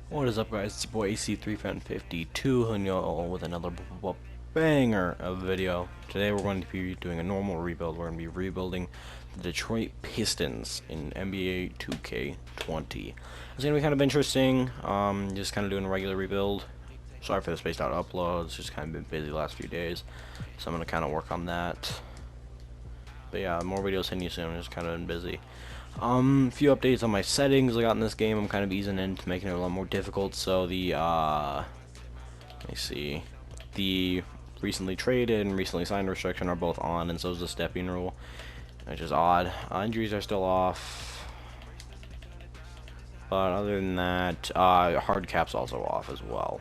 What is up, guys? It's your boy AC3Fan52 and y'all with another banger of video. Today we're going to be doing a normal rebuild. We're going to be rebuilding the Detroit Pistons in NBA 2K20. It's going to be kind of interesting. Just kind of doing a regular rebuild. Sorry for the spaced out uploads. Just kind of been busy the last few days, so I'm going to kind of work on that. But yeah, more videos hitting you soon. Just kind of been busy. A few updates on my settings I got in this game. I'm kind of easing into making it a lot more difficult. So the let me see, the recently traded and recently signed restriction are both on, and so is the stepping rule, which is odd. Injuries are still off, but other than that, hard cap's also off as well.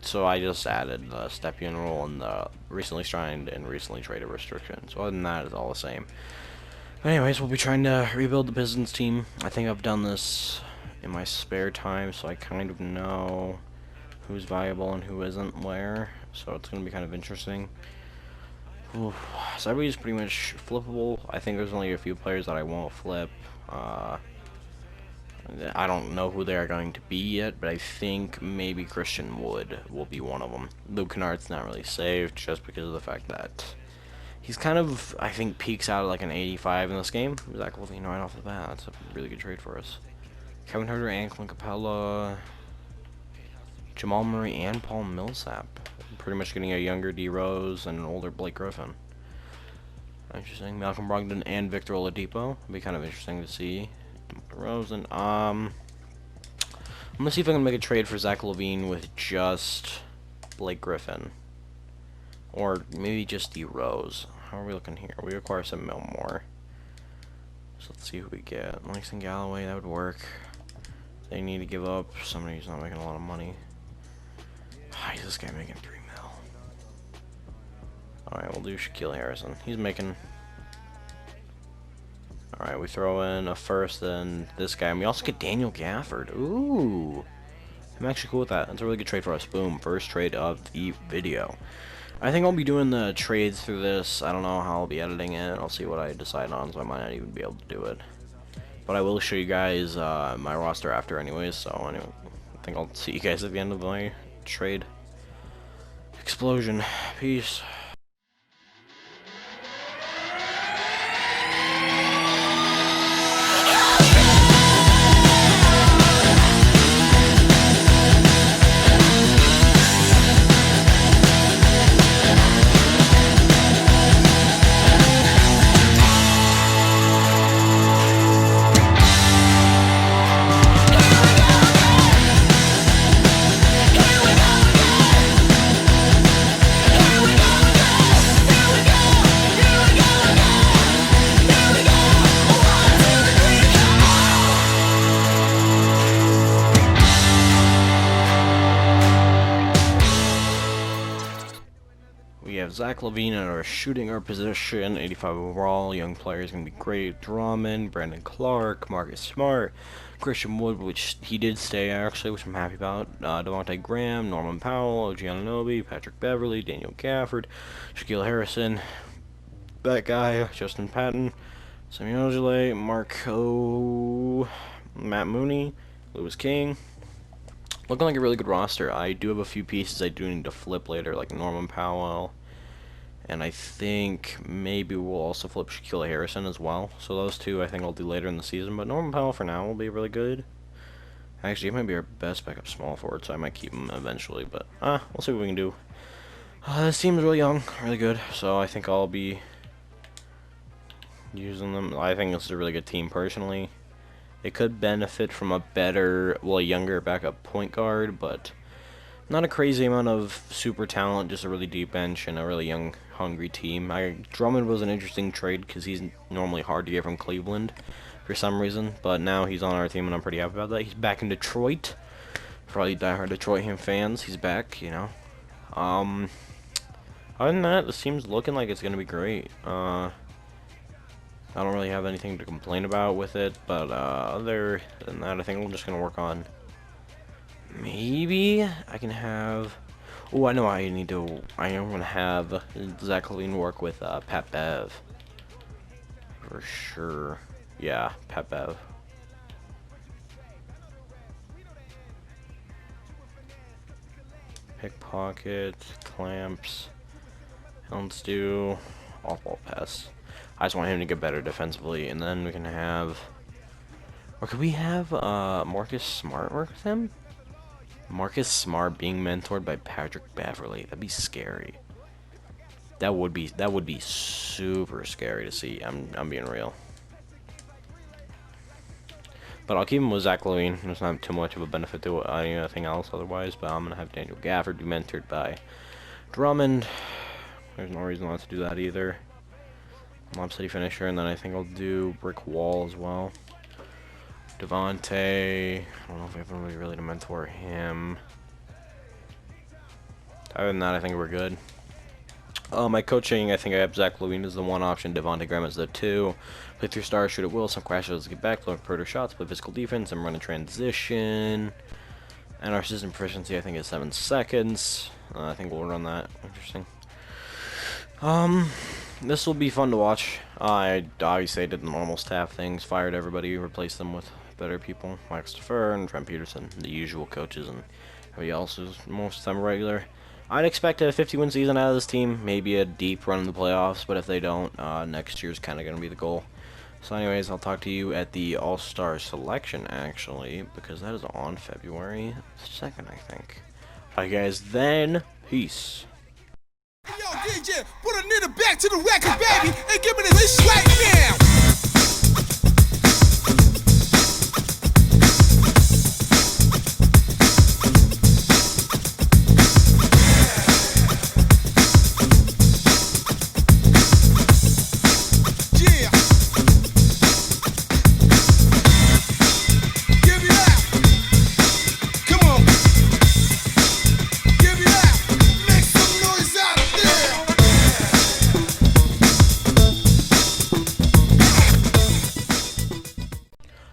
So I just added the stepping rule and the recently signed and recently traded restriction. So other than that, it's all the same. Anyways, we'll be trying to rebuild the Pistons team. I think I've done this in my spare time, so I kind of know who's viable and who isn't where. So it's going to be kind of interesting. Oof. So everybody's pretty much flippable. I think there's only a few players that I won't flip. I don't know who they are going to be yet, but I think maybe Christian Wood will be one of them. Luke Kennard's not really saved just because of the fact that he's kind of, I think, peaks out at like an 85 in this game. Zach LaVine right off the bat. That's a really good trade for us. Kevin Huerter, Anklin Capella, Jamal Murray, and Paul Millsap. Pretty much getting a younger D Rose and an older Blake Griffin. Interesting. Malcolm Brogdon and Victor Oladipo. It'd be kind of interesting to see. Rose and I'm gonna see if I can make a trade for Zach LaVine with just Blake Griffin, or maybe just D Rose. How are we looking here? We require some mil more. So let's see who we get. Langston Galloway, that would work. They need to give up somebody who's not making a lot of money. Why is this guy making 3 mil? Alright, we'll do Shaquille Harrison. He's making... Alright, we throw in a first and this guy. And we also get Daniel Gafford. Ooh! I'm actually cool with that. That's a really good trade for us. Boom. First trade of the video. I think I'll be doing the trades through this. I don't know how I'll be editing it. I'll see what I decide on, so I might not even be able to do it. But I will show you guys my roster after anyways, so anyway, I think I'll see you guys at the end of my trade explosion. Peace. We have Zach LaVine at our shooting guard position, 85 overall. Young players going to be great. Drummond, Brandon Clark, Marcus Smart, Christian Wood, which he did stay actually, which I'm happy about. Devontae Graham, Norman Powell, OG Anunoby, Patrick Beverly, Daniel Gafford, Shaquille Harrison, that guy, Justin Patton, Samuel Ojale, Marco, Matt Mooney, Lewis King. Looking like a really good roster. I do have a few pieces I do need to flip later, like Norman Powell, and I think maybe we'll also flip Shaquille Harrison as well. So those two I think I'll do later in the season, but Norman Powell for now will be really good. Actually, he might be our best backup small forward, so I might keep him eventually, but we'll see what we can do. This team's really young, really good, so I think I'll be using them. I think this is a really good team personally. It could benefit from a better, well, younger backup point guard, but not a crazy amount of super talent, just a really deep bench and a really young, hungry team. Drummond was an interesting trade because he's normally hard to get from Cleveland for some reason, but now he's on our team and I'm pretty happy about that. He's back in Detroit. For all you diehard Detroit fans, he's back, you know. Other than that, this team's looking like it's going to be great. I don't really have anything to complain about with it, but other than that, I think I'm just going to work on... Maybe I can have... Oh, I know I need to... I am going to have Zach LaVine work with Pat Bev. For sure. Yeah, Pat Bev. Pickpocket, clamps. Let's do off-ball pass. I just want him to get better defensively, and then we can have... Or could we have Marcus Smart work with him? Marcus Smart being mentored by Patrick Beverly. That'd be scary. That would be super scary to see. I'm being real. But I'll keep him with Zach Levine. There's not too much of a benefit to anything else otherwise. But I'm gonna have Daniel Gafford be mentored by Drummond. There's no reason not to do that either. Lob City finisher, and then I think I'll do Brick Wall as well. Devontae. I don't know if we have anybody really to mentor him. Other than that, I think we're good. My coaching, I think I have Zach Levine as the one option, Devontae Graham as the two. Play 3 stars, shoot at will, some crashes, get back, look further shots, play physical defense, and run a transition. And our system proficiency, I think, is 7 seconds. I think we'll run that. Interesting. This will be fun to watch. I obviously did the normal staff things, fired everybody, replaced them with better people, Max Defer and Trent Peterson, the usual coaches, and everybody else is most of the time regular. I'd expect a 50-win season out of this team, maybe a deep run in the playoffs, but if they don't, next year's kind of going to be the goal. So anyways, I'll talk to you at the All-Star selection, actually, because that is on February 2nd, I think. Alright guys, then, peace. Yo, DJ, put a nigga back to the record, baby, and give me this right now.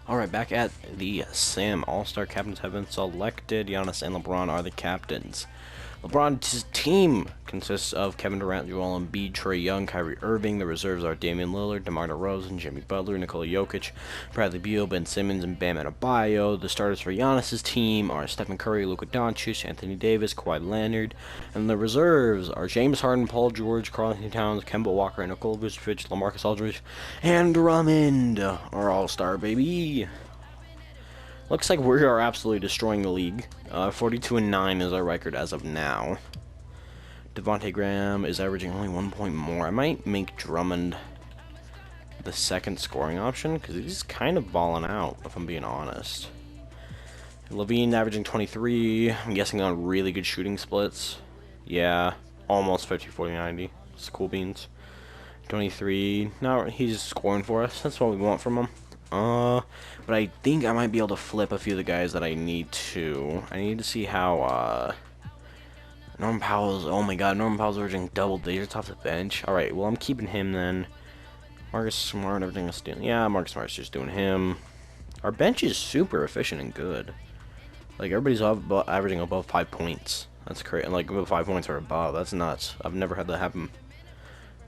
Alright, back at the Sam All-Star captains have been selected. Giannis and LeBron are the captains. LeBron's team consists of Kevin Durant, Joel Embiid, Trae Young, Kyrie Irving. The reserves are Damian Lillard, DeMar DeRozan, Jimmy Butler, Nikola Jokic, Bradley Beal, Ben Simmons, and Bam Adebayo. The starters for Giannis' team are Stephen Curry, Luka Doncic, Anthony Davis, Kawhi Leonard. And the reserves are James Harden, Paul George, Karl-Anthony Towns, Kemba Walker, Nikola Vucevic, LaMarcus Aldridge, and Drummond. Our All-Star, baby. Looks like we are absolutely destroying the league. 42-9 is our record as of now. Devontae Graham is averaging only 1 point more. I might make Drummond the second scoring option because he's kind of balling out, if I'm being honest. Levine averaging 23. I'm guessing on really good shooting splits. Yeah, almost 50-40-90. It's cool beans. 23. No, he's scoring for us. That's what we want from him. But I think I might be able to flip a few of the guys that I need to. I need to see how, Norman Powell's, oh my god, Norman Powell's averaging double digits off the bench. Alright, well, I'm keeping him then. Marcus Smart, everything is doing, yeah, Marcus Smart's just doing him. Our bench is super efficient and good. Like, everybody's averaging above 5 points. That's crazy. Like, above 5 points or above. That's nuts. I've never had that happen.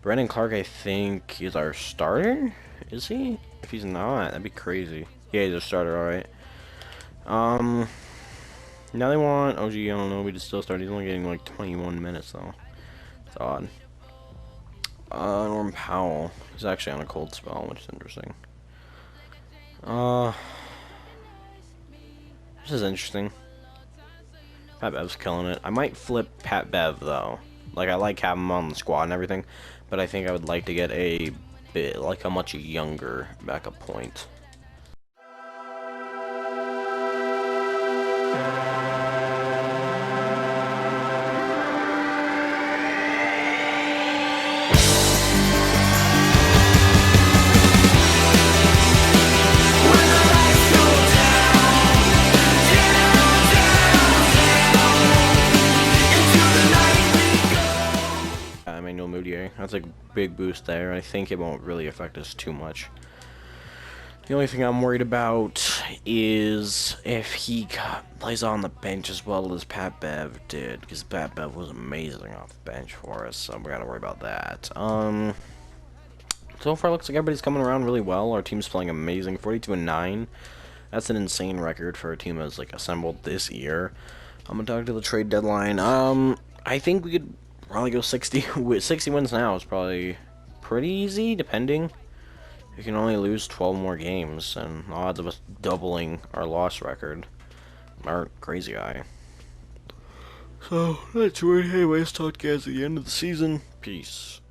Brandon Clark, I think, is our starter? Is he? If he's not, that'd be crazy. Yeah, he's a starter, alright. Now they want OG, I don't know, we just still start. He's only getting like 21 minutes though. It's odd. Norman Powell. He's actually on a cold spell, which is interesting. This is interesting. Pat Bev's killing it. I might flip Pat Bev though. Like, I like having him on the squad and everything, but I think I would like to get a bit, like a much younger backup point. That's a big boost there. I think it won't really affect us too much. The only thing I'm worried about is if he plays on the bench as well as Pat Bev did, because Pat Bev was amazing off the bench for us, so we gotta worry about that. So far, looks like everybody's coming around really well. Our team's playing amazing, 42-9. That's an insane record for a team that's like assembled this year. I'm gonna talk to the trade deadline. I think we could probably go 60 with 60 wins now is probably pretty easy, depending. We can only lose 12 more games, and the odds of us doubling our loss record aren't crazy high. So that's right. Anyways, talk to you guys at the end of the season. Peace.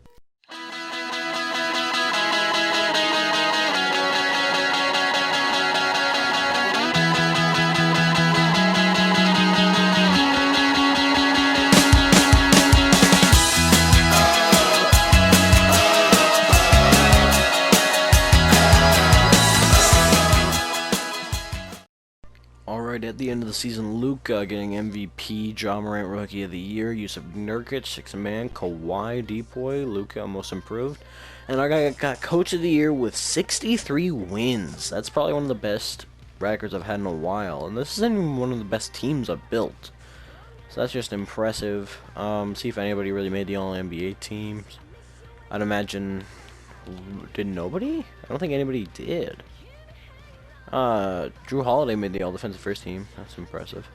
Alright, at the end of the season, Luka getting MVP, John Morant Rookie of the Year, Yusuf Nurkic, Sixth Man, Kawhi, Depoy, Luka Most Improved, and our guy got Coach of the Year with 63 wins. That's probably one of the best records I've had in a while, and this isn't even one of the best teams I've built. So that's just impressive. See if anybody really made the All-NBA teams. I'd imagine... Did nobody? I don't think anybody did. Drew Holiday made the All-Defensive First Team. That's impressive.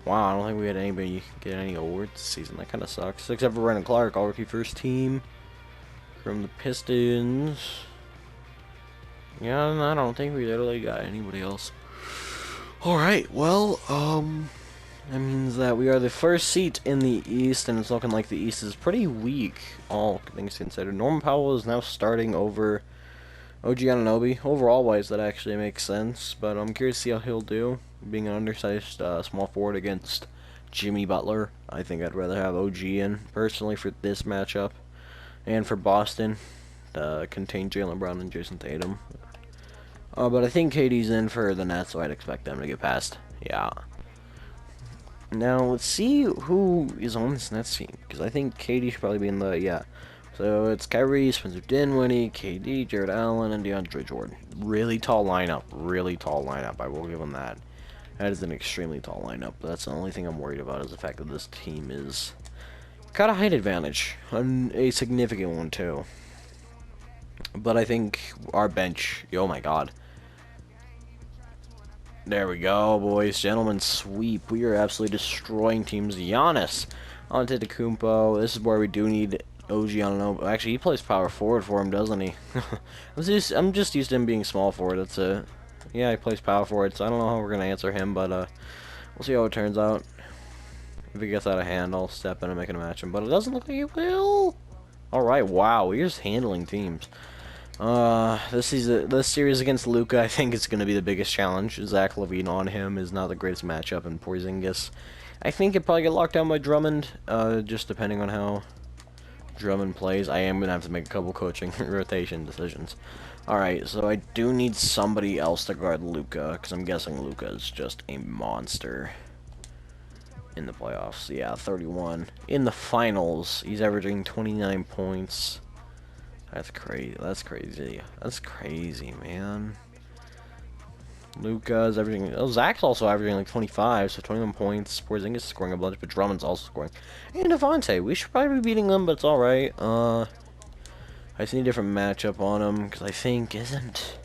Wow, I don't think we had anybody get any awards this season. That kind of sucks. Except for Brandon Clark, All-Rookie First Team from the Pistons. Yeah, I don't think we literally got anybody else. Alright, well, that means that we are the first seat in the East, and it's looking like the East is pretty weak, all things considered. Norman Powell is now starting over OG Anunoby. Overall wise, that actually makes sense, but I'm curious to see how he'll do. Being an undersized small forward against Jimmy Butler, I think I'd rather have OG in, personally, for this matchup. And for Boston, contain Jaylen Brown and Jason Tatum. But I think KD's in for the Nets, so I'd expect them to get past. Yeah. Now, let's see who is on this Nets team, because I think KD should probably be in the, yeah. So it's Kyrie, Spencer Dinwiddie, KD, Jared Allen, and DeAndre Jordan. Really tall lineup. Really tall lineup. I will give them that. That is an extremely tall lineup. But that's the only thing I'm worried about is the fact that this team is got a height advantage. A significant one, too. But I think our bench... Oh, my God. There we go, boys. Gentlemen sweep. We are absolutely destroying teams. Giannis Antetokounmpo. This is where we do need... OG, I don't know. Actually, he plays power forward for him, doesn't he? I'm just used to him being small forward. That's a... Yeah, he plays power forward, so I don't know how we're going to answer him, but we'll see how it turns out. If he gets out of hand, I'll step in and make a match him, but it doesn't look like he will. Alright, wow, we're just handling teams. This series against Luka, I think it's going to be the biggest challenge. Zach LaVine on him is not the greatest matchup, and Porzingis, I think it probably get locked down by Drummond, just depending on how Drummond plays. I am going to have to make a couple coaching rotation decisions. Alright, so I do need somebody else to guard Luka, because I'm guessing Luka is just a monster in the playoffs. Yeah, 31. In the finals, he's averaging 29 points. That's crazy. That's crazy. That's crazy, man. Luka's averaging... Oh, Zach's also averaging like 25, so 21 points. Porzingis is scoring a bunch, but Drummond's also scoring. And Devontae, we should probably be beating them, but it's alright. I just need a different matchup on him, because I think isn't...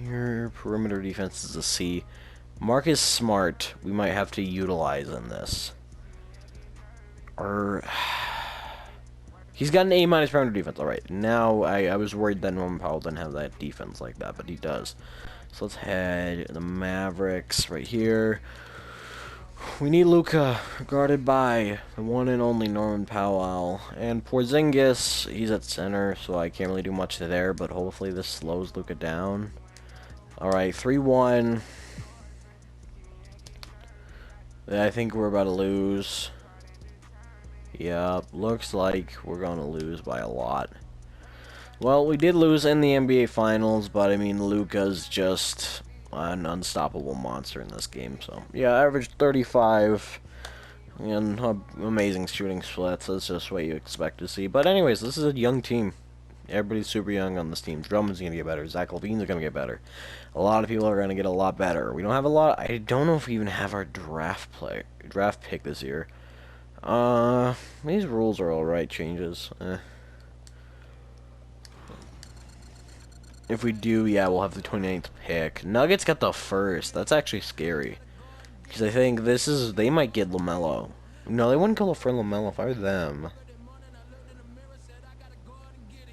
Your perimeter defense is a C. Marcus Smart, we might have to utilize in this. Or... He's got an A- perimeter defense. Alright, now I was worried that Norman Powell didn't have that defense like that, but he does. So let's head the Mavericks right here. We need Luka guarded by the one and only Norman Powell. And Porzingis, he's at center, so I can't really do much there, but hopefully this slows Luka down. Alright, 3-1. I think we're about to lose. Yep, looks like we're going to lose by a lot. Well, we did lose in the NBA Finals, but I mean, Luka's just an unstoppable monster in this game. So, yeah, averaged 35 and amazing shooting splits. That's just what you expect to see. But anyways, this is a young team. Everybody's super young on this team. Drummond's going to get better. Zach LaVine's going to get better. A lot of people are going to get a lot better. We don't have a lot. I don't know if we even have our draft pick this year. These rules are alright changes. If we do, yeah, we'll have the 29th pick. Nuggets got the first. That's actually scary. Because I think this is... They might get LaMelo. No, they wouldn't go for LaMelo if I were them.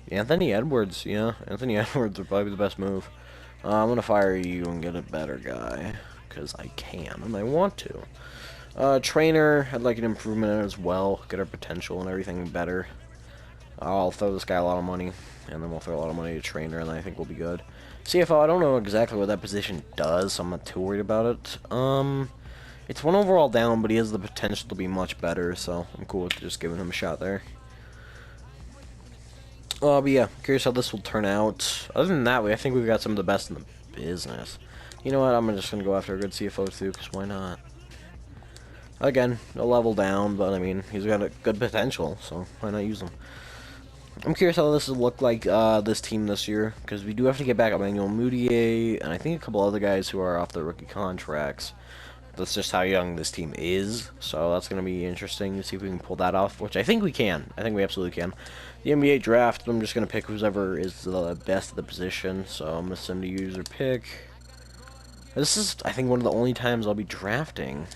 Anthony Edwards, yeah. Anthony Edwards would probably be the best move. I'm going to fire you and get a better guy. Because I can, and I want to. Trainer, I'd like an improvement in it as well. Get our potential and everything better. I'll throw this guy a lot of money. And then we'll throw a lot of money to trainer, and I think we'll be good. CFO, I don't know exactly what that position does, so I'm not too worried about it. It's one overall down, but he has the potential to be much better, so I'm cool with just giving him a shot there. But yeah, curious how this will turn out. Other than that, I think we've got some of the best in the business. You know what, I'm just going to go after a good CFO too, because why not? Again, a level down, but I mean, he's got a good potential, so why not use him? I'm curious how this will look like, this team this year, because we do have to get back Emmanuel Mudiay, and I think a couple other guys who are off their rookie contracts. That's just how young this team is, so that's going to be interesting to see if we can pull that off, which I think we can. I think we absolutely can. The NBA draft, I'm just going to pick whoever is the best at the position, so I'm going to send a user pick. This is, I think, one of the only times I'll be drafting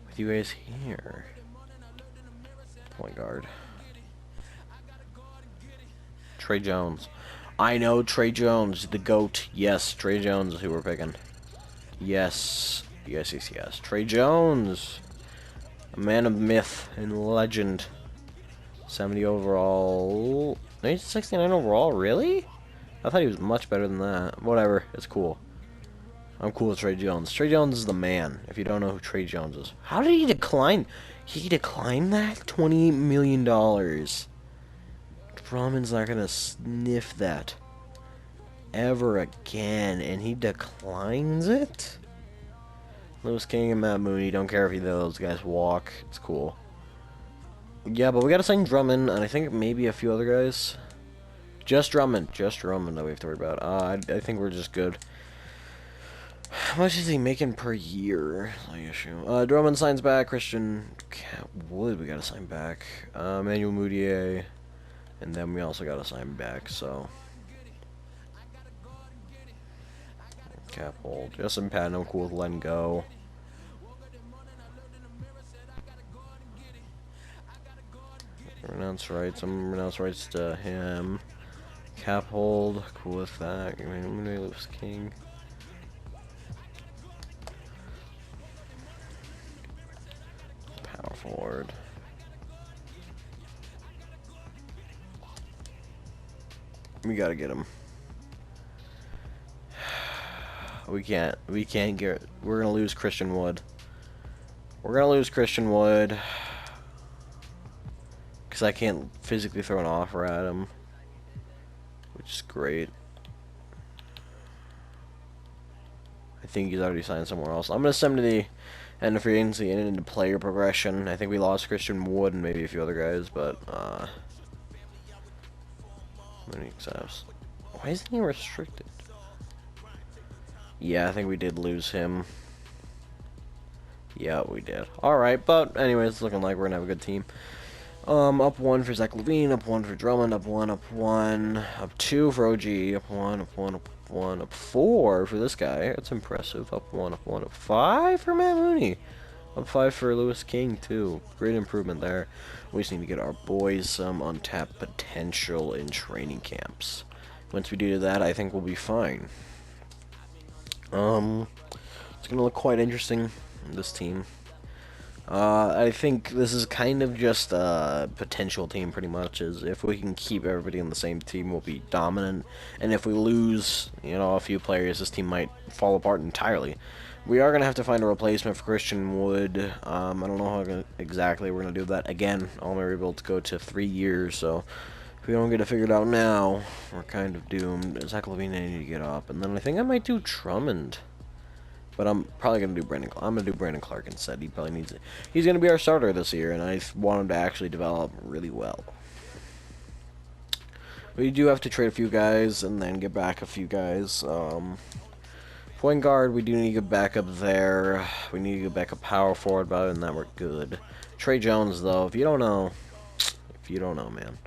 with you guys here. Point guard. Trey Jones. I know Trey Jones, the GOAT. Yes, Trey Jones is who we're picking. Yes. Yes, yes, yes. Trey Jones. A man of myth and legend. 70 overall. 69 overall? Really? I thought he was much better than that. Whatever. It's cool. I'm cool with Trey Jones. Trey Jones is the man, if you don't know who Trey Jones is. How did he decline? He declined that? $20 million. Drummond's not gonna sniff that ever again, and he declines it? Lewis King and Matt Mooney, don't care if either of those guys walk. It's cool. Yeah, but we gotta sign Drummond, and I think maybe a few other guys. Just Drummond that we have to worry about. I think we're just good. How much is he making per year? That's the issue. Drummond signs back. Christian Wood, we gotta sign back. Emmanuel Mudiay. And then we also gotta sign back, so. Cap hold. Justin Patton, I'm cool with letting go. Renounce rights. I'm gonna renounce rights to him. Cap hold. Cool with that. I'm gonna lose King. Power forward. We gotta get him. We can't get. We're gonna lose Christian Wood. We're gonna lose Christian Wood. Because I can't physically throw an offer at him. Which is great. I think he's already signed somewhere else. I'm gonna send him to the end of free agency and into player progression. I think we lost Christian Wood and maybe a few other guys, but many accepts. Why isn't he restricted? Yeah, I think we did lose him. Yeah, we did. Alright, but anyways, it's looking like we're gonna have a good team. Up 1 for Zach LaVine, up 1 for Drummond, up 1, up 1, up 2 for OG, up 1, up 1, up 1, up 4 for this guy. That's impressive. Up 1, up 1, up 5 for Matt Mooney. Up 5 for Lewis King, too. Great improvement there. We just need to get our boys some untapped potential in training camps. Once we do that, I think we'll be fine. It's gonna look quite interesting, this team. I think this is kind of just a potential team, pretty much. Is if we can keep everybody on the same team, we'll be dominant. And if we lose, you know, a few players, this team might fall apart entirely. We are going to have to find a replacement for Christian Wood. I don't know how exactly we're going to do that. Again, all my rebuilds go to 3 years, so if we don't get it figured out now, we're kind of doomed. Zach LaVine, I need to get up. And then I think I might do Drummond. But I'm probably going to do Brandon Clark. I'm going to do Brandon Clark instead. He probably needs it. He's going to be our starter this year, and I want him to actually develop really well. We do have to trade a few guys and then get back a few guys. Point guard, we do need a backup there. We need a backup power forward, but other than that, we're good. Trey Jones, though, if you don't know, man.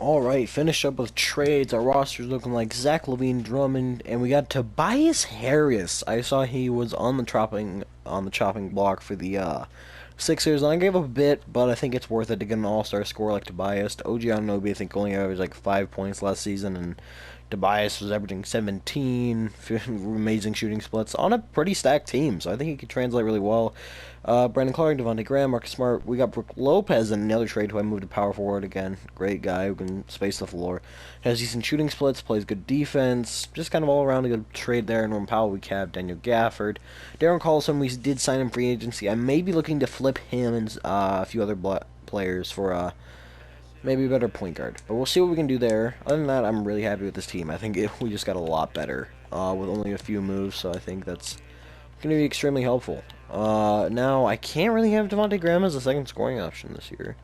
Alright, finish up with trades. Our roster's looking like Zach LaVine, Drummond, and we got Tobias Harris. I saw he was on the chopping block for the Sixers, and I gave up a bit, but I think it's worth it to get an all-star scorer like Tobias. OG Anunoby, I think, only averaged like 5 points last season, and Tobias was averaging 17, amazing shooting splits on a pretty stacked team, so I think he could translate really well. Brandon Clark, Devontae Graham, Marcus Smart. We got Brook Lopez in another trade who I moved to power forward again. Great guy who can space the floor. Has decent shooting splits, plays good defense. Just kind of all around a good trade there. Norman Powell, we capped. Daniel Gafford. Darren Collison, we did sign in free agency. I may be looking to flip him and a few other players for maybe a better point guard. But we'll see what we can do there. Other than that, I'm really happy with this team. I think we just got a lot better with only a few moves, so I think that's going to be extremely helpful. Now, I can't really have Devontae Graham as a second scoring option this year.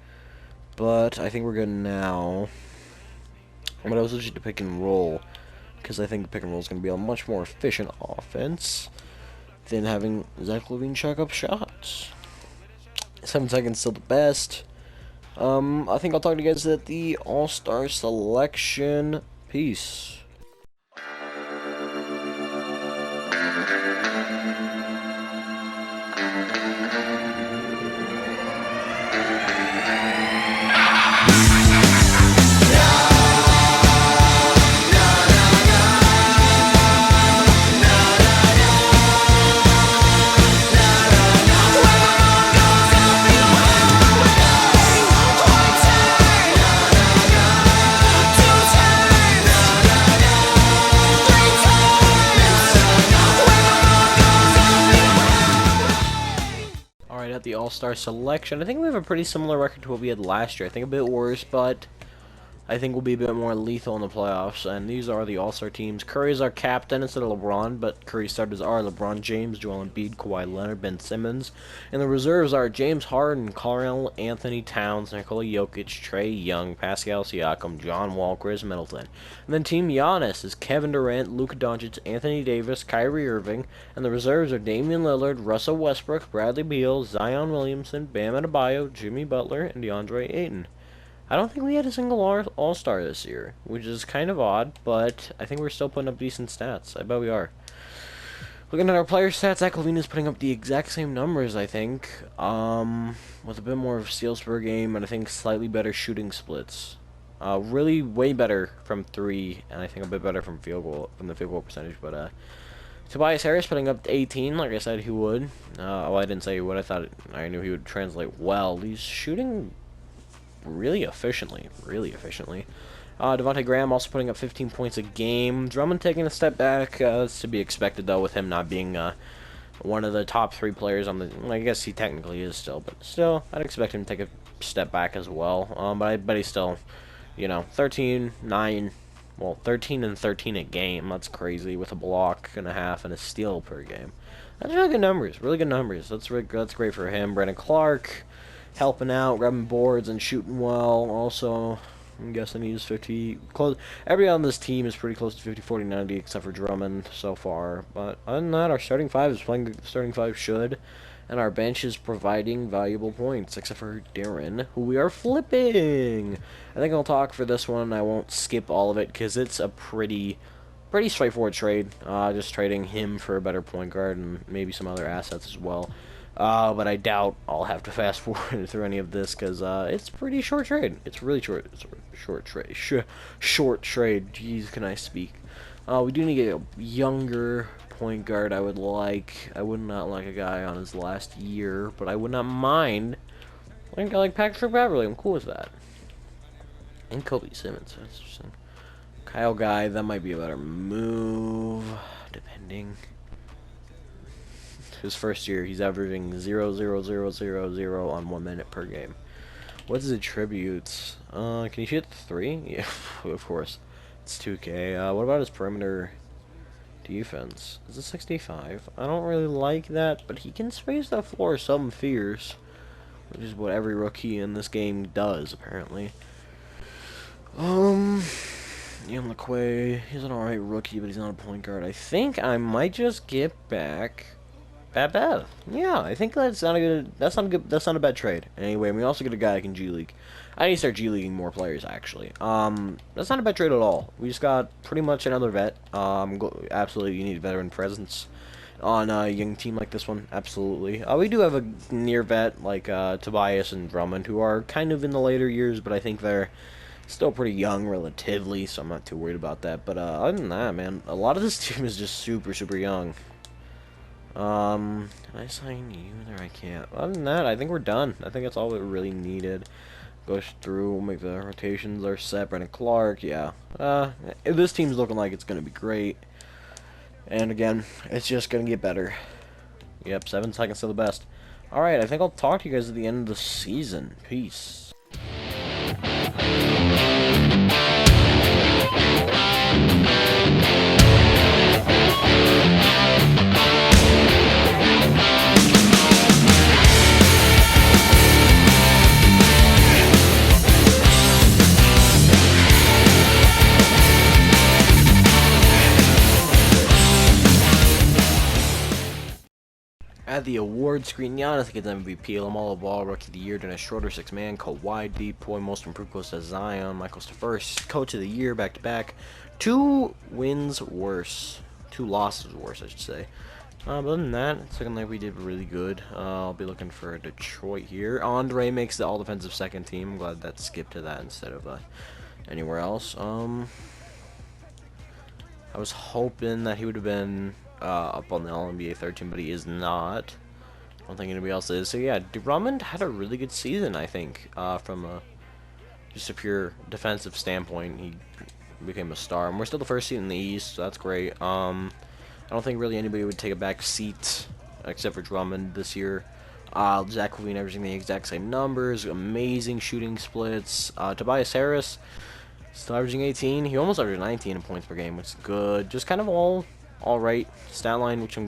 But I think we're good now. But I was switching to pick and roll, because I think pick and roll is going to be a much more efficient offense than having Zach LaVine chuck up shots. 7 seconds still the best. I think I'll talk to you guys at the All-Star selection. Peace. At the All-Star selection, I think we have a pretty similar record to what we had last year. I think a bit worse, but I think we'll be a bit more lethal in the playoffs. And these are the All-Star teams. Curry is our captain instead of LeBron, but Curry starters are LeBron James, Joel Embiid, Kawhi Leonard, Ben Simmons. And the reserves are James Harden, Karl Anthony Towns, Nikola Jokic, Trae Young, Pascal Siakam, John Wall, Chris Middleton. And then Team Giannis is Kevin Durant, Luka Doncic, Anthony Davis, Kyrie Irving. And the reserves are Damian Lillard, Russell Westbrook, Bradley Beal, Zion Williamson, Bam Adebayo, Jimmy Butler, and DeAndre Ayton. I don't think we had a single All-Star this year, which is kind of odd, but I think we're still putting up decent stats. I bet we are. Looking at our player stats, Zach LaVine is putting up the exact same numbers, I think, with a bit more of steals per game, and I think slightly better shooting splits. Really way better from 3, and I think a bit better from the field goal percentage, but Tobias Harris putting up 18, like I said he would. Well, I didn't say he would. I knew he would translate well. He's shooting really efficiently. Devontae Graham also putting up 15 points a game. Drummond taking a step back. It's to be expected, though, with him not being one of the top 3 players on the... Well, I guess he technically is still, but still, I'd expect him to take a step back as well. But I bet he's still, 13, 9... Well, 13 and 13 a game. That's crazy, with a block and a half and a steal per game. That's really good numbers. That's great for him. Brandon Clark helping out, grabbing boards and shooting well. Also, I'm guessing he's 50 close. Everybody on this team is pretty close to 50, 40, 90, except for Drummond so far. But other than that, our starting 5 is playing the starting 5 should, and our bench is providing valuable points, except for Darren, who we are flipping. I think I'll talk for this one. I won't skip all of it because it's a pretty straightforward trade. Just trading him for a better point guard and maybe some other assets as well. But I doubt I'll have to fast forward through any of this because it's a pretty short trade. It's really short. It's a short trade. Short trade. Jeez, can I speak? We do need to get a younger point guard. I would not like a guy on his last year, but I would not mind a guy like Patrick Beverly. I'm cool with that. And Kobe Simmons. That's interesting. Kyle Guy, that might be a better move, depending. His first year, he's averaging 0.0000 on 1 minute per game. What's his attributes? Can he shoot 3? Yeah, of course. It's 2K. What about his perimeter defense? Is it 65? I don't really like that, but he can space the floor some fierce, which is what every rookie in this game does, apparently. Ian LaQuay, he's an alright rookie, but he's not a point guard. I think I might just get back Bev. Yeah, I think that's not a bad trade. Anyway, we also get a guy that can G League. I need to start G-Leaguing more players, actually. That's not a bad trade at all. We just got pretty much another vet. Absolutely, you need veteran presence on a young team like this one. Absolutely. We do have a near vet, like Tobias and Drummond, who are kind of in the later years, but I think they're still pretty young, relatively, so I'm not too worried about that. But other than that, man, a lot of this team is just super, super young. Can I sign you there? I can't. Other than that, I think we're done. I think that's all we really needed. Go through, make the rotations are set. Brandon Clark, yeah. This team's looking like it's going to be great. And again, it's just going to get better. Yep, 7 seconds to the best. Alright, I think I'll talk to you guys at the end of the season. Peace. At the award screen, Giannis gets MVP, Lamelo Ball, Rookie of the Year, during a shorter 6-man, Kawhi, Depoy, Most Improved goes to Zion, Michael's to first, Coach of the Year, back-to-back, 2 wins worse, 2 losses worse, I should say. But other than that, it's looking like we did really good. I'll be looking for Detroit here. Andre makes the all-defensive second team. I'm glad that skipped to that instead of anywhere else. I was hoping that he would have been up on the All-NBA third team, but he is not. I don't think anybody else is. So yeah, Drummond had a really good season, I think, from just a pure defensive standpoint. He became a star, and we're still the first seed in the East, so that's great. I don't think really anybody would take a back seat except for Drummond this year. Zach LaVine averaging the exact same numbers, amazing shooting splits. Tobias Harris still averaging 18. He almost averaged 19 in points per game, which is good. Just kind of all right stat line, which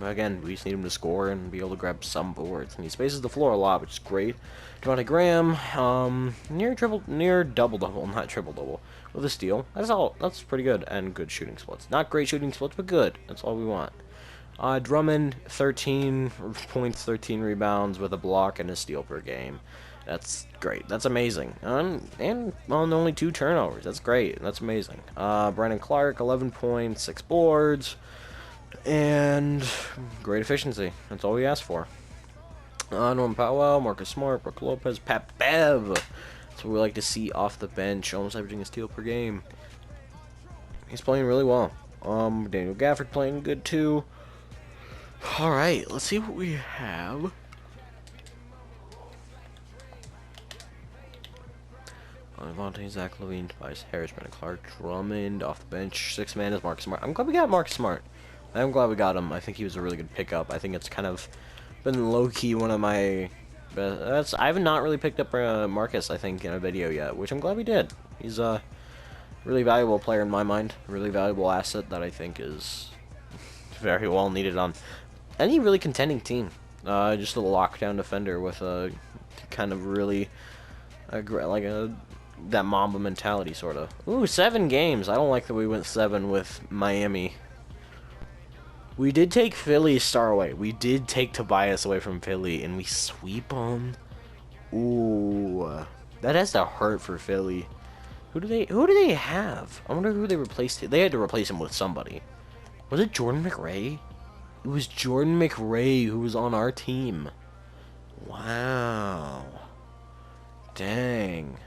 again, we just need him to score and be able to grab some boards. And he spaces the floor a lot, which is great. Devontae Graham, near double-double, not triple-double, with a steal. That's pretty good, and good shooting splits. Not great shooting splits, but good. That's all we want. Drummond, 13 points, 13 rebounds with a block and a steal per game. That's great. That's amazing. And on only 2 turnovers. That's great. That's amazing. Brandon Clark, 11 points, 6 boards, and great efficiency. That's all we asked for. Norman Powell, Marcus Smart, Brook Lopez, Pat Bev. That's what we like to see off the bench. Almost averaging a steal per game. He's playing really well. Daniel Gafford playing good too. Alright, let's see what we have. Devontae, Zach LaVine, Tobias Harris, Brandon Clark, Drummond off the bench. 6-man is Marcus Smart. I'm glad we got Marcus Smart. I'm glad we got him. I think he was a really good pickup. I think it's kind of been low-key one of my best. I have not really picked up Marcus, I think, in a video yet, which I'm glad we did. He's a really valuable player in my mind. A really valuable asset that I think is very well needed on any really contending team. Just a lockdown defender with a kind of really that Mamba mentality, sort of. Ooh, 7 games. I don't like that we went 7 with Miami. We did take Philly's star away. We did take Tobias away from Philly, and we sweep them. Ooh, that has to hurt for Philly. Who do they have? I wonder who they replaced. They had to replace him with somebody. Was it Jordan McRae? It was Jordan McRae who was on our team. Wow. Dang.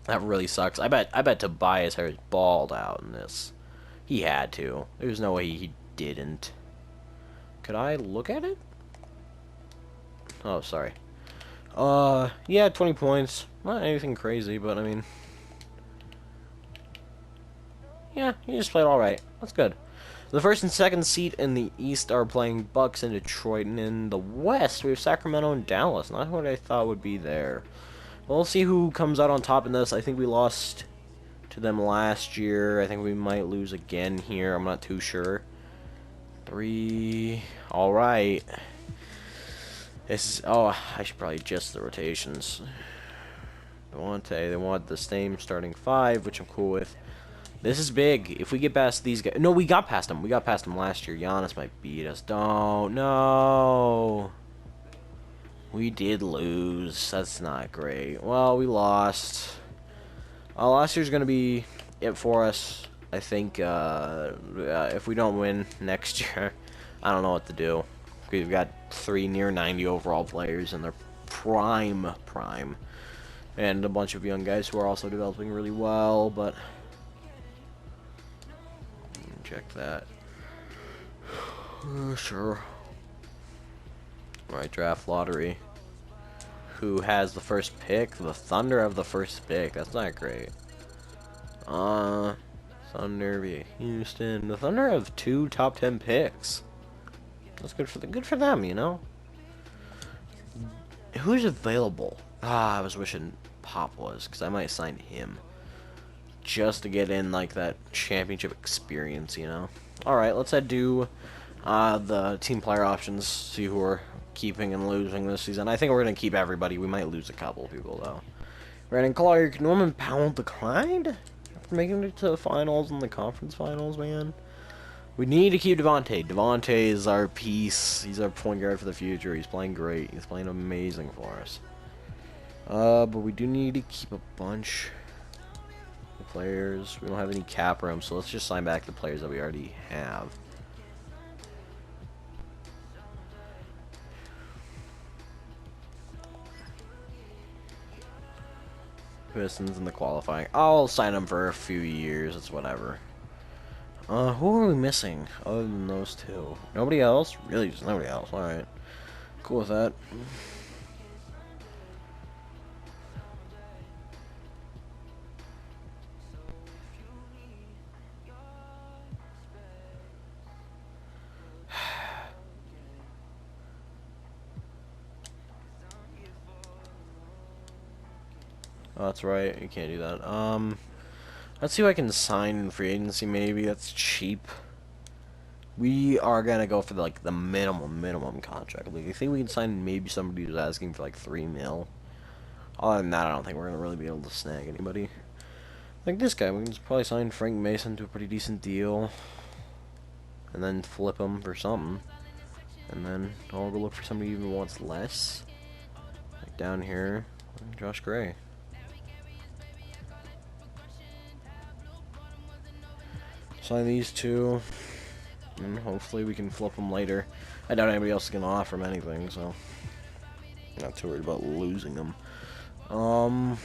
That really sucks. I bet Tobias Harris balled out in this. He had to. There's no way he didn't. Could I look at it? Oh, sorry. Yeah, 20 points. Not anything crazy, but I mean, yeah, he just played all right. That's good. The first and second seed in the East are playing Bucks and Detroit, and in the West we have Sacramento and Dallas. Not what I thought would be there. Well, we'll see who comes out on top in this. I think we lost to them last year. I think we might lose again here. I'm not too sure. 3. All right. This is. Oh, I should probably adjust the rotations. They want the same starting 5, which I'm cool with. This is big. If we get past these guys... No, we got past them. We got past them last year. Giannis might beat us. Don't. No. We did lose. That's not great. Well, we lost. Last year's going to be it for us. I think if we don't win next year, I don't know what to do. We've got 3 near 90 overall players, and they're prime. And a bunch of young guys who are also developing really well, but... check that. Sure. Alright, draft lottery. Who has the first pick? The Thunder have the first pick. That's not great. Thunder via Houston. The Thunder have 2 top 10 picks. That's good for them, you know. Who's available? I was wishing Pop was, because I might sign him just to get in like that championship experience, you know. All right, let's do the team player options. See who we're keeping and losing this season. I think we're gonna keep everybody. We might lose a couple of people though. Brandon Clark, Norman Powell declined after making it to the finals and the conference finals, man. We need to keep Devontae. Devontae is our piece. He's our point guard for the future. He's playing great. He's playing amazing for us. But we do need to keep a bunch of players. We don't have any cap room, so let's just sign back the players that we already have. Pistons in the qualifying. I'll sign them for a few years. It's whatever. Who are we missing other than those two? Nobody else? Really, just nobody else. Alright. Cool with that. Oh, that's right. You can't do that. Let's see if I can sign in free agency. Maybe that's cheap. We are gonna go for like the minimum contract. Like, I think we can sign maybe somebody who's asking for like 3 mil. Other than that, I don't think we're gonna really be able to snag anybody. Like this guy, we can just probably sign Frank Mason to a pretty decent deal, and then flip him for something, and then I'll go look for somebody who even wants less. Like down here, Josh Gray. Sign these two, and hopefully we can flip them later. I doubt anybody else is going to offer them anything, so I'm not too worried about losing them. I'll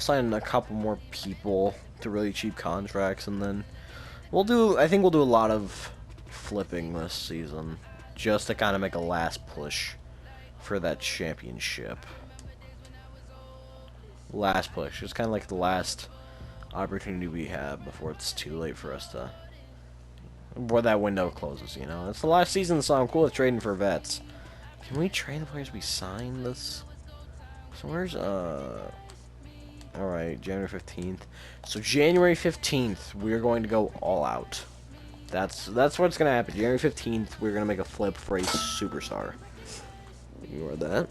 sign a couple more people to really cheap contracts, and then I think we'll do a lot of flipping this season, just to kind of make a last push for that championship. Last push. It's kind of like the last opportunity we have before it's too late for us to, before that window closes, you know. It's the last season, so I'm cool with trading for vets. Can we trade the players we signed this? So where's alright, January 15th. So January 15th we're going to go all out. That's what's gonna happen. January 15th we're gonna make a flip for a superstar. Ignore that.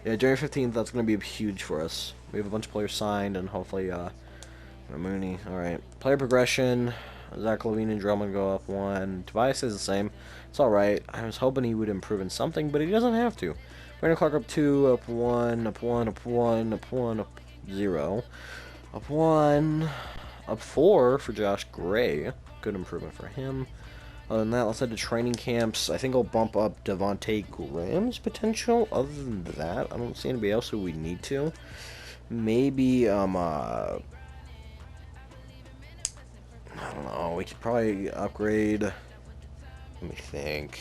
Yeah, January 15th, that's gonna be huge for us. We have a bunch of players signed, and hopefully Mooney. Alright. Player progression. Zach LaVine and Drummond go up 1. Tobias is the same. It's alright. I was hoping he would improve in something, but he doesn't have to. Brandon Clark up 2, up 1, up 1, up 1, up 1, up 0. Up 1, up 4 for Josh Gray. Good improvement for him. Other than that, let's head to training camps. I think I'll bump up Devontae Graham's potential. Other than that, I don't see anybody else who we need to. Maybe, I don't know, we could probably upgrade. Let me think.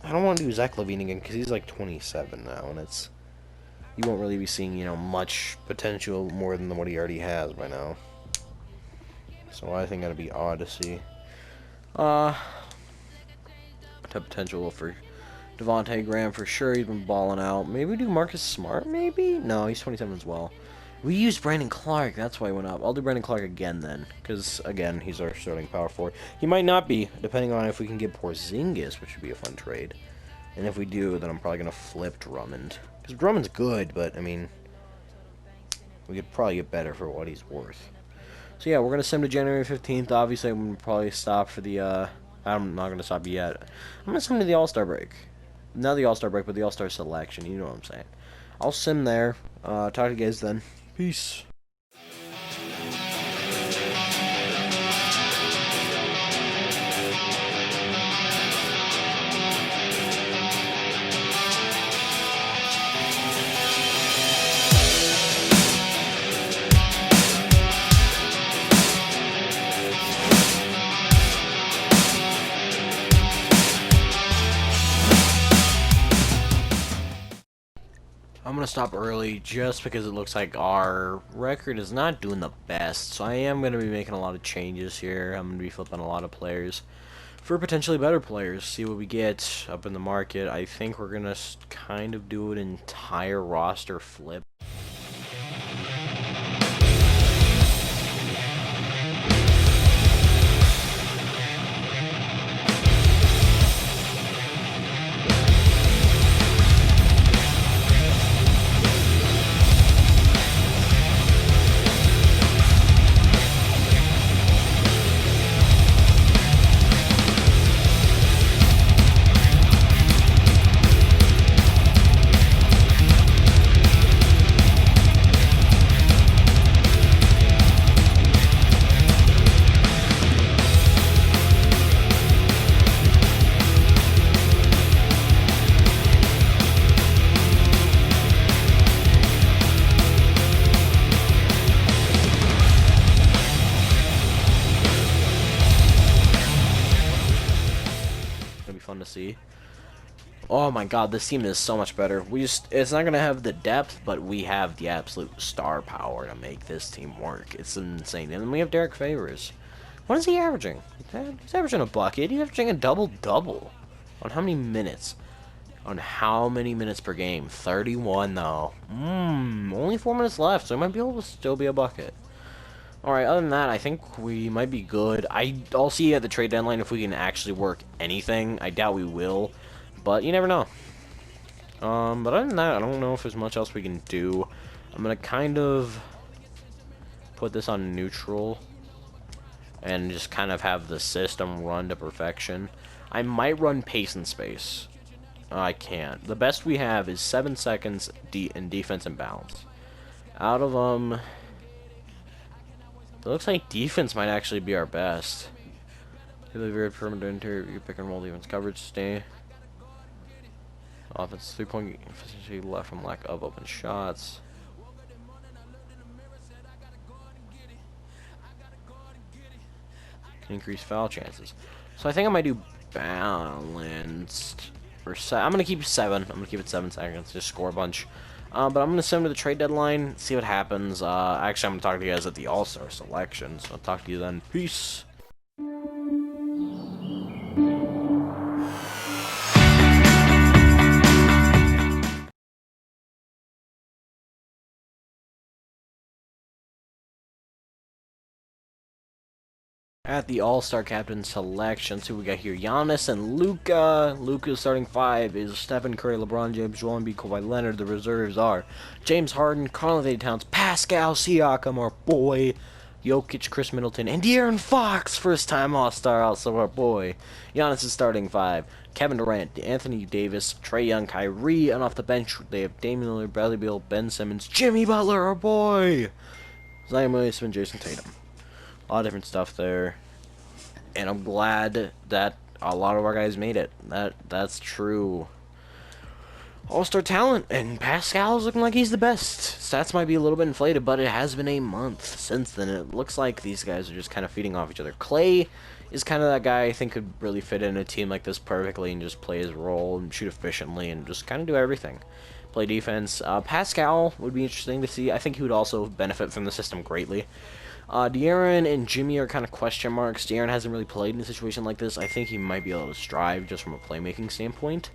I don't want to do Zach LaVine again because he's like 27 now, and you won't really be seeing, you know, much potential more than what he already has by now. So I think that'd be odd to see. Potential for Devontae Graham for sure. He's been balling out. Maybe do Marcus Smart. Maybe no, he's 27 as well. We used Brandon Clark, that's why he went up. I'll do Brandon Clark again then, because, again, he's our starting power forward. He might not be, depending on if we can get Porzingis, which would be a fun trade. And if we do, then I'm probably going to flip Drummond. Because Drummond's good, but, I mean, we could probably get better for what he's worth. So, yeah, we're going to send him to January 15th. Obviously, I'm going to probably stop for the, I'm not going to stop yet. I'm going to send him to the All-Star break. not the All-Star break, but the All-Star selection. You know what I'm saying. I'll sim there. Talk to you guys then. Peace. I'm gonna stop early just because it looks like our record is not doing the best. So I am gonna be making a lot of changes here. I'm gonna be flipping a lot of players for potentially better players. See what we get up in the market. I think we're gonna kind of do an entire roster flip. Fun to see. Oh my god, this team is so much better. It's not gonna have the depth, but we have the absolute star power to make this team work. It's insane. And then we have Derek Favors. What is he averaging? He's averaging a bucket. He's averaging a double-double. On how many minutes? On how many minutes per game? 31 though. Only 4 minutes left, so he might be able to still be a bucket. Alright, other than that, I think we might be good. I'll see at the trade deadline if we can actually work anything. I doubt we will, but you never know. But other than that, I don't know if there's much else we can do. I'm going to kind of put this on neutral and just kind of have the system run to perfection. I might run pace and space. I can't. The best we have is 7 seconds in defense and balance. Out of it looks like defense might actually be our best. Really weird perimeter interior pick and roll defense coverage stay. Offense 3-point efficiency left from lack of open shots. Can increase foul chances. So I think I might do balanced. I'm gonna keep 7. I'm gonna keep it 7 seconds. Just score a bunch. But I'm gonna send to the trade deadline. See what happens. Actually, I'm gonna talk to you guys at the All-Star selection. So I'll talk to you then. Peace. At the All-Star captain selection, so we got here Giannis and Luka. Luka's starting 5 is Stephen Curry, LeBron James, Joel Embiid, Kawhi Leonard. The reserves are James Harden, Karl-Anthony Towns, Pascal Siakam, our boy, Jokic, Chris Middleton, and De'Aaron Fox, first-time All-Star, also our boy. Giannis is starting 5. Kevin Durant, Anthony Davis, Trae Young, Kyrie, and off the bench they have Damian Lillard, Bradley Beal, Ben Simmons, Jimmy Butler, our boy, Zion Williamson, and Jason Tatum. A lot of different stuff there, and I'm glad that a lot of our guys made it. That's true all-star talent, and Pascal's looking like he's the best. Stats might be a little bit inflated, but it has been a month since then. It looks like these guys are just kind of feeding off each other. Clay is kind of that guy I think could really fit in a team like this perfectly and just play his role and shoot efficiently and just kind of do everything. Play defense. Pascal would be interesting to see. I think he would also benefit from the system greatly. De'Aaron and Jimmy are kind of question marks. De'Aaron hasn't really played in a situation like this. I think he might be able to strive just from a playmaking standpoint.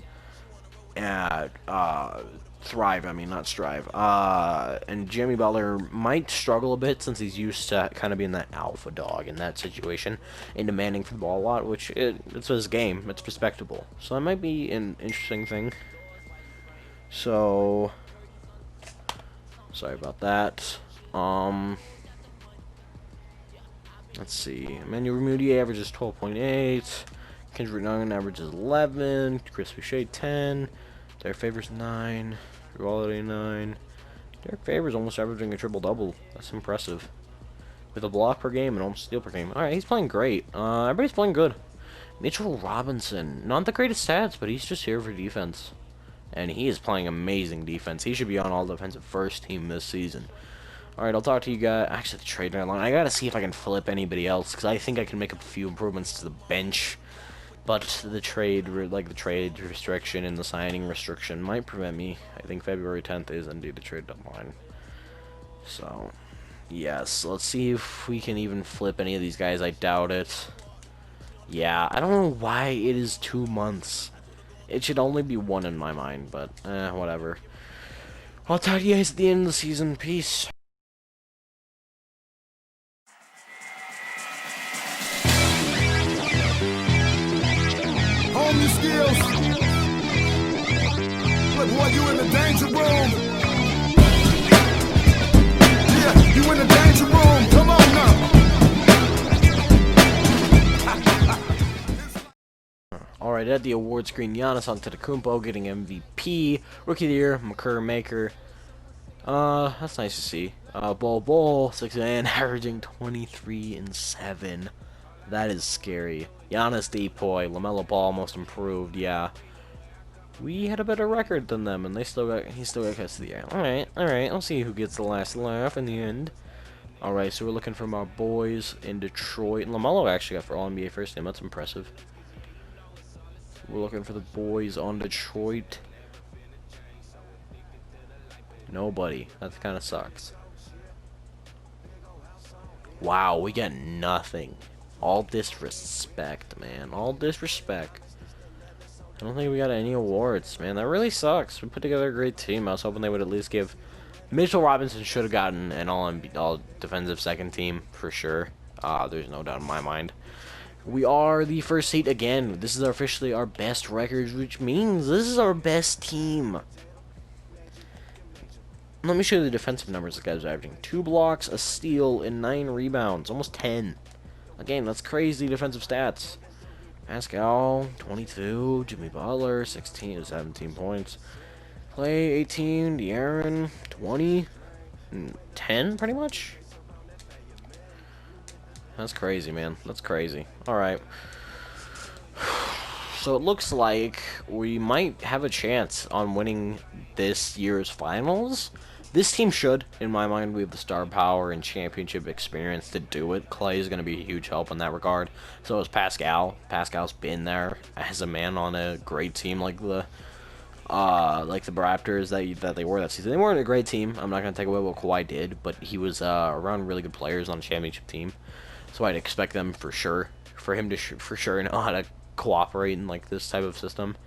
Thrive, I mean, not strive. And Jimmy Butler might struggle a bit since he's used to kind of being that alpha dog in that situation and demanding for the ball a lot, which it's his game. It's respectable. So that might be an interesting thing. So, sorry about that. Let's see. Emmanuel Mudiay averages 12.8. Kendrick Nunn averages 11. Chris Boucher 10. Derek Favors 9. Drew Holiday 9. Derek Favors almost averaging a triple-double. That's impressive. With a block per game and almost steal per game. Alright, he's playing great. Everybody's playing good. Mitchell Robinson. Not the greatest stats, but he's just here for defense. And he is playing amazing defense. He should be on all defensive first team this season. Alright, I'll talk to you guys. Actually, the trade deadline. I gotta see if I can flip anybody else, because I think I can make a few improvements to the bench. But the trade restriction and the signing restriction might prevent me. I think February 10th is indeed the trade deadline. So, yes, let's see if we can even flip any of these guys. I doubt it. Yeah, I don't know why it is 2 months. It should only be 1 in my mind, but whatever. I'll talk to you guys at the end of the season. Peace. Hone your skills. But boy, you in the danger room. Yeah, you in the danger room. Come on now. Alright, at the award screen, Giannis Antetokounmpo getting MVP, Rookie of the Year, McCurr Maker. That's nice to see. Bol 6 man, averaging 23 and 7. That is scary. Giannis Depoy, LaMelo Ball most improved. Yeah, we had a better record than them, and he still got custody. Alright. I'll see who gets the last laugh in the end. Alright, so we're looking from our boys in Detroit. LaMelo actually got for All NBA first team. That's impressive. We're looking for the boys on Detroit. Nobody. That kind of sucks. Wow, we got nothing. All disrespect, man. All disrespect. I don't think we got any awards, man. That really sucks. We put together a great team. I was hoping they would at least give... Mitchell Robinson should have gotten an all defensive second team, for sure. There's no doubt in my mind. We are the first seed again. This is officially our best record, which means this is our best team. Let me show you the defensive numbers. This guy's averaging 2 blocks, a steal, and 9 rebounds. Almost 10. Again, that's crazy defensive stats. Pascal, 22. Jimmy Butler, 16 to 17 points. Clay, 18. De'Aaron, 20. 10, pretty much. That's crazy, man. That's crazy. Alright. So it looks like we might have a chance on winning this year's finals. This team should, in my mind. We have the star power and championship experience to do it. Clay is going to be a huge help in that regard. So is Pascal. Pascal's been there as a man on a great team like the Raptors that they were that season. They weren't a great team. I'm not going to take away what Kawhi did, but he was around really good players on a championship team. So I'd expect them for sure, for him to for sure know how to cooperate in like this type of system.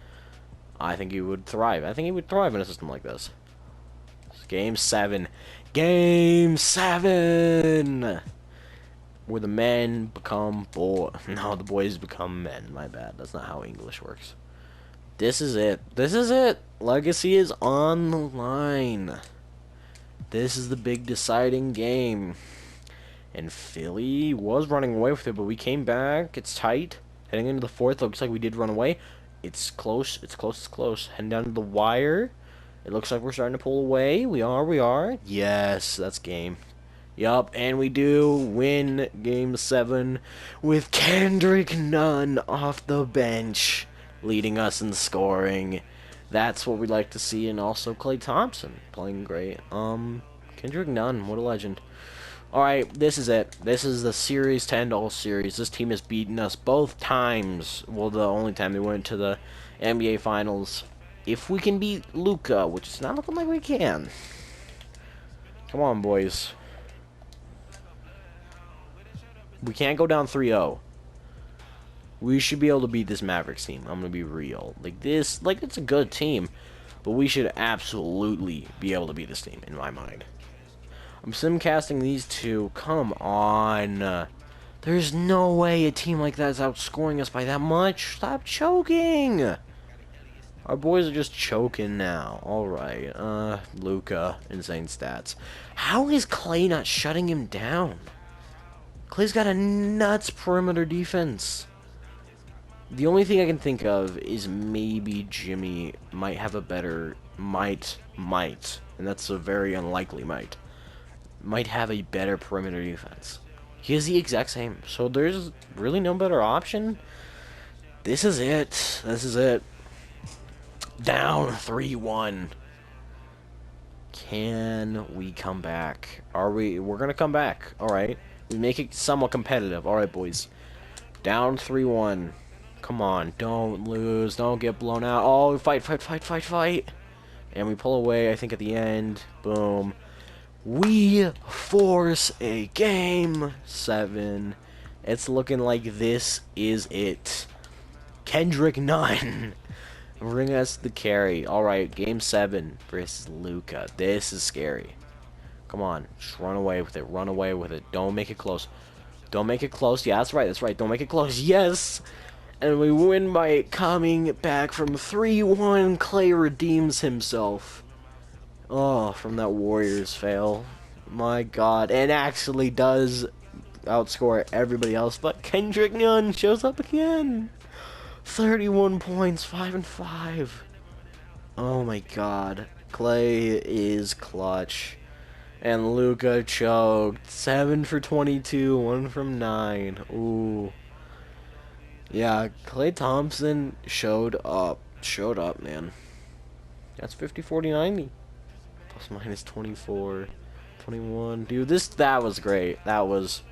I think he would thrive. I think he would thrive in a system like this. Game 7. Game 7! Where the men become boys. No, the boys become men. My bad. That's not how English works. This is it. This is it. Legacy is on the line. This is the big deciding game. And Philly was running away with it, but we came back. It's tight. Heading into the 4th, looks like we did run away. It's close. It's close. It's close. Heading down to the wire. It looks like we're starting to pull away. We are. Yes, that's game. Yup, and we do win Game 7 with Kendrick Nunn off the bench, leading us in scoring. That's what we'd like to see, and also Klay Thompson playing great. Kendrick Nunn, what a legend. Alright, this is it. This is the series to end all series. This team has beaten us both times. Well, the only time they went to the NBA Finals. If we can beat Luka, which is not looking like we can. Come on, boys. We can't go down 3-0. We should be able to beat this Mavericks team. I'm going to be real. It's a good team. But we should absolutely be able to beat this team, in my mind. I'm simcasting these two. Come on. There's no way a team like that is outscoring us by that much. Stop choking. Our boys are just choking now. Alright. Luka. Insane stats. How is Klay not shutting him down? Klay's got a nuts perimeter defense. The only thing I can think of is maybe Jimmy might have a better might, and that's a very unlikely might have a better perimeter defense. He is the exact same, so there's really no better option. This is it. This is it. Down 3-1. Can we come back? Are we? We're gonna come back. All right. We make it somewhat competitive. All right, boys. Down 3-1. Come on, don't lose. Don't get blown out. Oh, fight, fight, fight, fight, fight. And we pull away, I think, at the end. Boom. We force a game 7. It's looking like this is it. Kendrick Nunn. Bring us the carry. Alright, game 7 versus Luca. This is scary. Come on. Just run away with it. Run away with it. Don't make it close. Don't make it close. Yeah, that's right. That's right. Don't make it close. Yes! And we win by coming back from 3-1. Clay redeems himself. Oh, from that Warriors fail. My god. And actually does outscore everybody else. But Kendrick Nunn shows up again. 31 points. 5-5. Oh my god. Clay is clutch. And Luca choked. 7 for 22. 1 from 9. Ooh. Yeah, Klay Thompson showed up. Showed up, man. That's 50, 40, 90. Plus minus 24, 21. Dude, that was great. That was...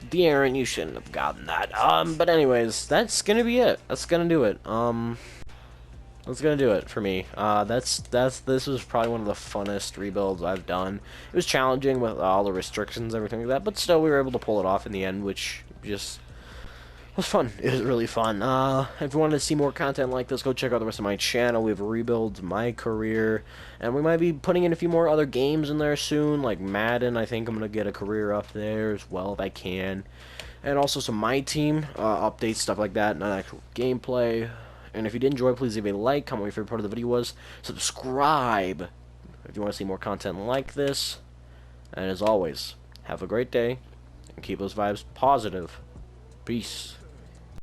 De'Aaron, you shouldn't have gotten that. But anyways, that's gonna be it. That's gonna do it. That's gonna do it for me. This was probably one of the funnest rebuilds I've done. It was challenging with all the restrictions, everything like that, but still we were able to pull it off in the end, which just... It was fun. It was really fun. If you want to see more content like this, go check out the rest of my channel. We have rebuilds, my career, and we might be putting in a few more other games in there soon, like Madden. I think I'm going to get a career up there as well if I can. And also some My Team updates, stuff like that, not actual gameplay. And if you did enjoy, please leave a like, comment what your favorite part of the video was, subscribe if you want to see more content like this. And as always, have a great day, and keep those vibes positive. Peace.